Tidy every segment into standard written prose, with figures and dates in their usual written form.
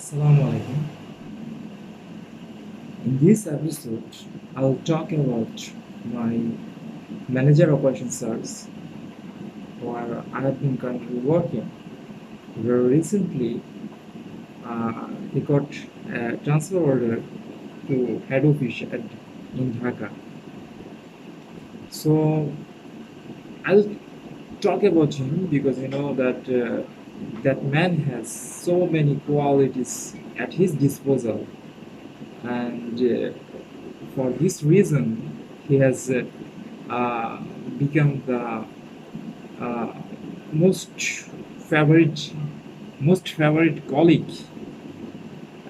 Assalamu alaikum. In this episode, I'll talk about my manager operations service where I have been currently working. Very recently, he got a transfer order to head office in Dhaka. So I'll talk about him because you know that that man has so many qualities at his disposal, and for this reason, he has uh, become the uh, most favorite most favorite colleague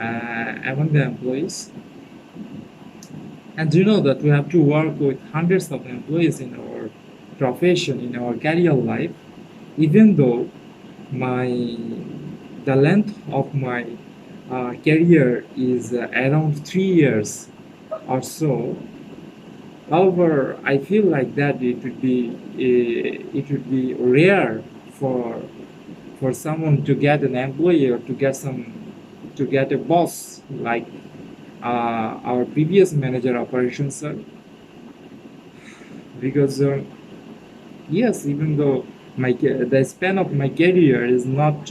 among the employees. And you know that we have to work with hundreds of employees in our profession, in our career life. Even though my the length of my career is around 3 years or so. However, I feel like that it would be rare for someone to get an employee or to get a boss like our previous manager operations sir, because yes, even though the span of my career is not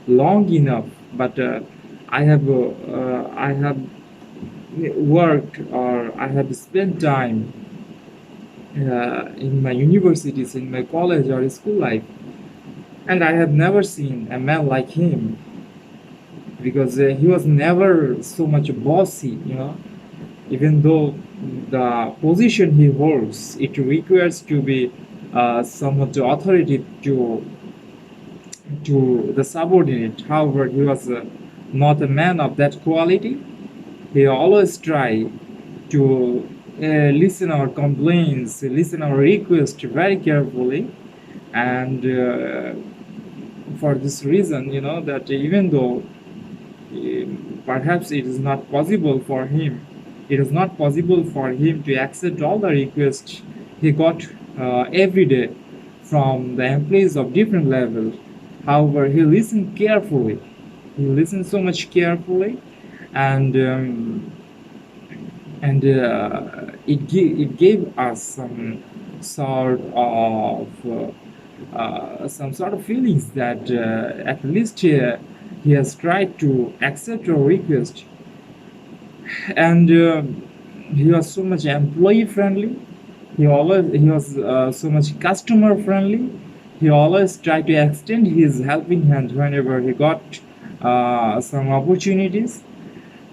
long enough, but I have worked or I have spent time in my universities, in my college or school life, and I have never seen a man like him because he was never so much bossy, you know. Even though the position he holds, it requires to be somewhat authority to the subordinate. However, he was not a man of that quality. He always try to listen our complaints, listen our requests very carefully, and for this reason, you know that even though perhaps it is not possible for him, to accept all the requests he got every day from the employees of different levels. However, he listened carefully. He listened so much carefully, and it gave us some sort of feelings that at least he has tried to accept our request, and he was so much employee friendly. He was so much customer friendly. He always tried to extend his helping hand whenever he got some opportunities.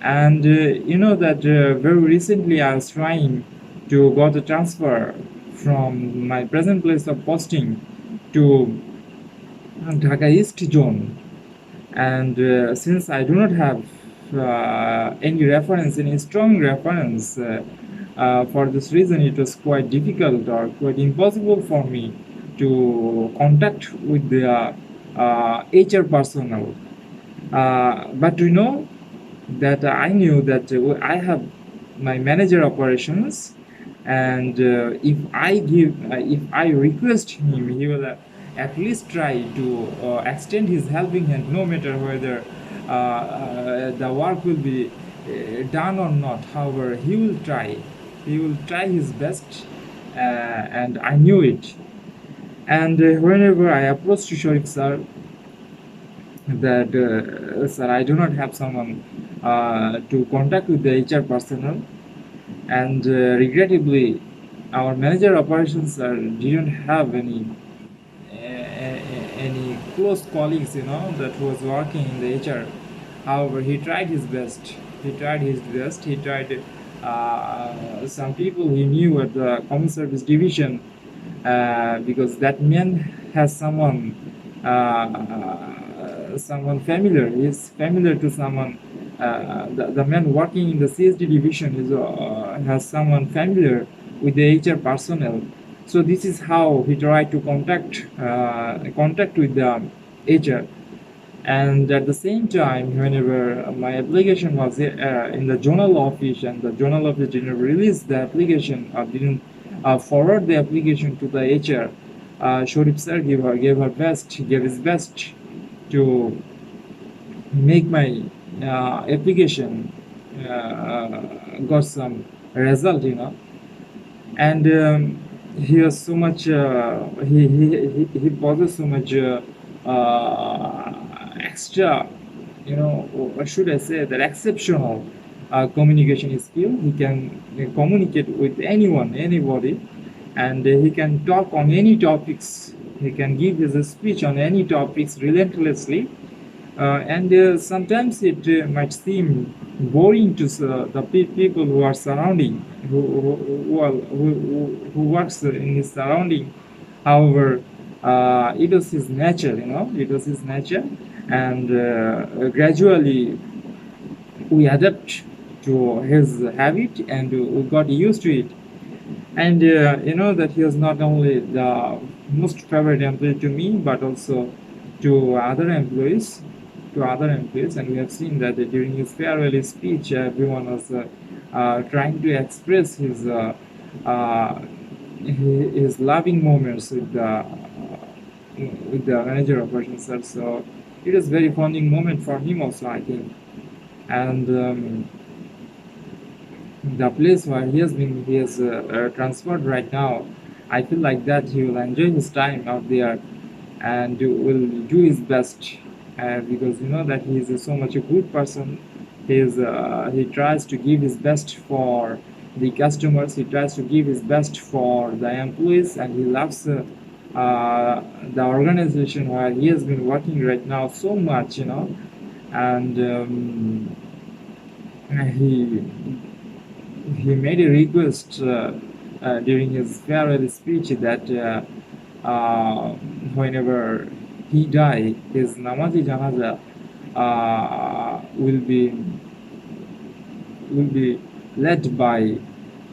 And you know that very recently I was trying to got a transfer from my present place of posting to Dhaka East Zone, and since I do not have any strong reference, for this reason it was quite difficult or quite impossible for me to contact with the HR personnel. But you know that I knew that I have my manager operations, and if I request him, he will at least try to extend his helping hand, no matter whether the work will be done or not. However, he will try his best, and I knew it. And whenever I approached to Sharif sir, that sir, I do not have someone to contact with the HR personnel, and regrettably our manager operations didn't have any close colleagues, you know, that was working in the HR. However, he tried his best. He tried some people he knew at the common service division, because that man has someone familiar. He's familiar to someone. The man working in the CSD division has someone familiar with the HR personnel. So this is how he tried to contact with the HR. And at the same time, whenever my application was in the journal office, and the journal office didn't release the application or didn't forward the application to the HR, Sharif sir gave his best to make my application got some result, and he has so much he possesses so much extra, or should I say that exceptional communication skill. He can communicate with anyone, anybody, and he can talk on any topics. He can give his speech on any topics relentlessly, and sometimes it might seem boring to the people who are surrounding, who works in his surrounding. However, it was his nature, it was his nature, and gradually we adapt to his habit, and we got used to it. And that he was not only the most favorite employee to me, but also to other employees, and we have seen that during his farewell speech, everyone was trying to express uh, his loving moments with the manager of operations, sir. So it was very bonding moment for him also, I think. And the place where he has transferred right now, I feel like that he will enjoy his time out there and will do his best, because that he is so much a good person. He tries to give his best for the customers. He tries to give his best for the employees, and he loves the organization where he has been working right now so much, and he he made a request during his farewell speech that whenever he die, his namazi janaza will be led by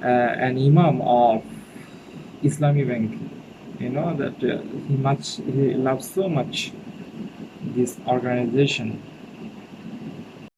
an imam of Islamic Bank. That he loves so much this organization.